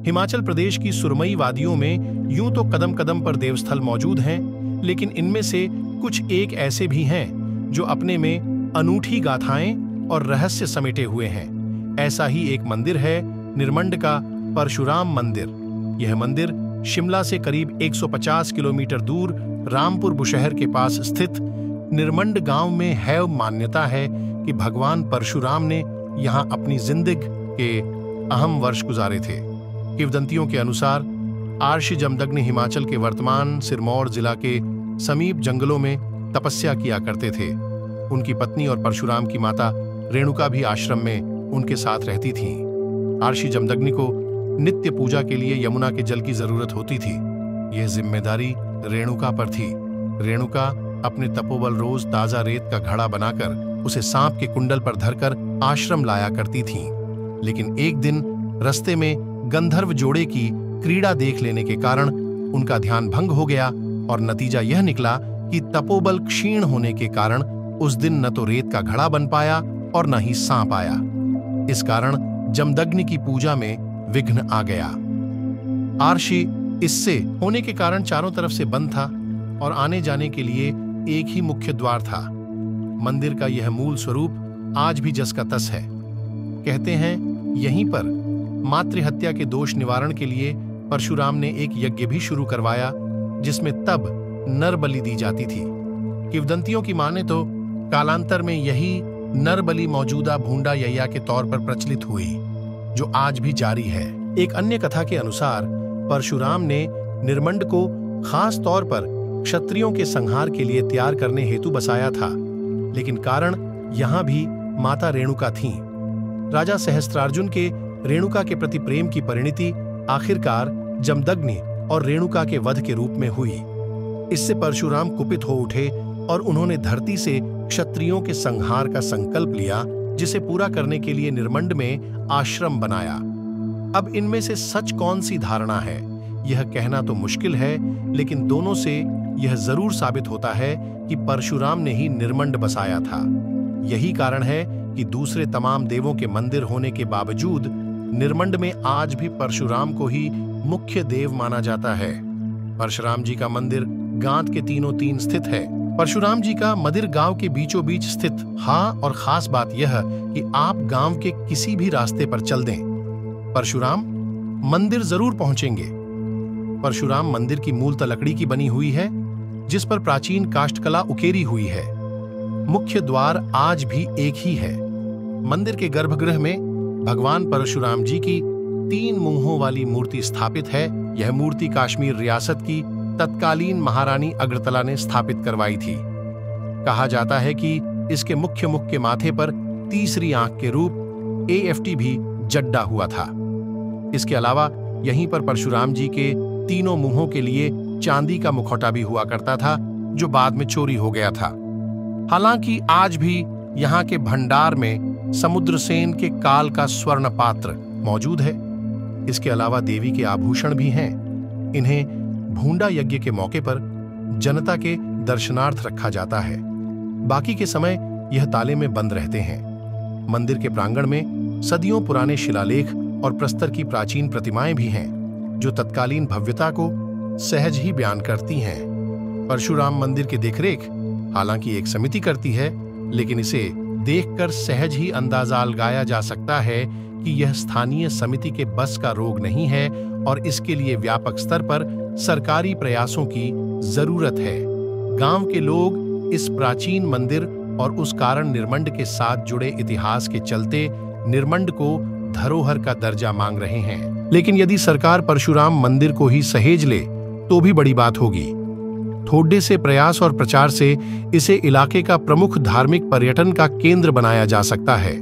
हिमाचल प्रदेश की सुरमई वादियों में यूं तो कदम कदम पर देवस्थल मौजूद हैं, लेकिन इनमें से कुछ एक ऐसे भी हैं जो अपने में अनूठी गाथाएं और रहस्य समेटे हुए हैं। ऐसा ही एक मंदिर है निरमंड का परशुराम मंदिर। यह मंदिर शिमला से करीब 150 किलोमीटर दूर रामपुर बुशहर के पास स्थित निरमंड गांव में है। मान्यता है कि भगवान परशुराम ने यहां अपनी जिंदगी के अहम वर्ष गुजारे थे। किंवदंतियों के अनुसार आर्षि जमदग्नि हिमाचल के वर्तमान सिरमौर जिला के समीप जंगलों में तपस्या किया करते थे। उनकी पत्नी और परशुराम की माता रेणुका भी आश्रम में उनके साथ रहती थीं। आर्षि जमदग्नि को नित्य पूजा के लिए यमुना के जल की जरूरत होती थी। यह जिम्मेदारी रेणुका पर थी। रेणुका अपने तपोबल रोज ताजा रेत का घड़ा बनाकर उसे सांप के कुंडल पर धरकर आश्रम लाया करती थीं। लेकिन एक दिन रास्ते में गंधर्व जोड़े की क्रीड़ा देख लेने के कारण उनका ध्यान भंग हो गया और नतीजा यह निकला कि तपोबल क्षीण होने के कारण उस दिन न तो रेत का घड़ा बन पाया और न ही सांप आया। इस कारण जमदग्नि की पूजा में विघ्न आ गया। आर्षि इससे होने के कारण चारों तरफ से बंद था और आने जाने के लिए एक ही मुख्य द्वार था। मंदिर का यह मूल स्वरूप आज भी जस का तस है। कहते हैं यहीं पर मातृहत्या के दोष निवारण के लिए परशुराम ने एक यज्ञ भी शुरू करवाया, जिसमें तब नर बलि दी जाती थी। किंवदंतियों की माने तो कालांतर में यही नर बलि मौजूदा भूंडा यैया के तौर पर प्रचलित हुई, जो आज भी जारी है। एक अन्य कथा के अनुसार परशुराम ने निरमंड को खास तौर पर क्षत्रियों के संहार के लिए तैयार करने हेतु बसाया था, लेकिन कारण यहां भी माता रेणुका थीं। राजा सहस्त्रार्जुन के रेणुका के प्रति प्रेम की परिणति आखिरकार जमदग्नि और रेणुका के वध के रूप में हुई। इससे परशुराम कुपित हो उठे और उन्होंने धरती से क्षत्रियों के संहार का संकल्प लिया, जिसे पूरा करने के लिए निरमंड में आश्रम बनाया। अब इनमें से सच कौन सी धारणा है, यह कहना तो मुश्किल है, लेकिन दोनों से यह जरूर साबित होता है कि परशुराम ने ही निरमंड बसाया था। यही कारण है कि दूसरे तमाम देवों के मंदिर होने के बावजूद निरमंड में आज भी परशुराम को ही मुख्य देव माना जाता है। परशुराम जी का मंदिर गांत के तीनों तीन स्थित है। परशुराम जी का मंदिर गांव के बीचों बीच स्थित। हाँ, और खास बात यह कि आप गांव के किसी भी रास्ते पर चल दें, परशुराम मंदिर जरूर पहुंचेंगे। परशुराम मंदिर की मूलतः लकड़ी की बनी हुई है, जिस पर प्राचीन काष्ठकला उकेरी हुई है। मुख्य द्वार आज भी एक ही है। मंदिर के गर्भगृह में भगवान परशुराम जी की 3 मुंहों वाली मूर्ति स्थापित है। यह मूर्ति कश्मीर रियासत की तत्कालीन महारानी अग्रतला ने स्थापित करवाई थी। कहा जाता है कि इसके मुख्य मुख के माथे पर तीसरी आंख के रूप AFT भी जड्डा हुआ था। इसके अलावा यहीं पर परशुराम जी के तीनों मुंहों के लिए चांदी का मुखौटा भी हुआ करता था, जो बाद में चोरी हो गया था। हालांकि आज भी यहाँ के भंडार में समुद्रसेन के काल का स्वर्ण पात्र मौजूद है। इसके अलावा देवी के आभूषण भी हैं। इन्हें भूंडा यज्ञ के मौके पर जनता के दर्शनार्थ रखा जाता है। बाकी के समय यह ताले में बंद रहते हैं। मंदिर के प्रांगण में सदियों पुराने शिलालेख और प्रस्तर की प्राचीन प्रतिमाएं भी हैं, जो तत्कालीन भव्यता को सहज ही बयान करती हैं। परशुराम मंदिर की देखरेख हालांकि एक समिति करती है, लेकिन इसे देखकर सहज ही अंदाजा लगाया जा सकता है कि यह स्थानीय समिति के बस का रोग नहीं है और इसके लिए व्यापक स्तर पर सरकारी प्रयासों की जरूरत है। गांव के लोग इस प्राचीन मंदिर और उस कारण निरमंड के साथ जुड़े इतिहास के चलते निरमंड को धरोहर का दर्जा मांग रहे हैं। लेकिन यदि सरकार परशुराम मंदिर को ही सहेज ले तो भी बड़ी बात होगी। थोड़े से प्रयास और प्रचार से इसे इलाके का प्रमुख धार्मिक पर्यटन का केंद्र बनाया जा सकता है।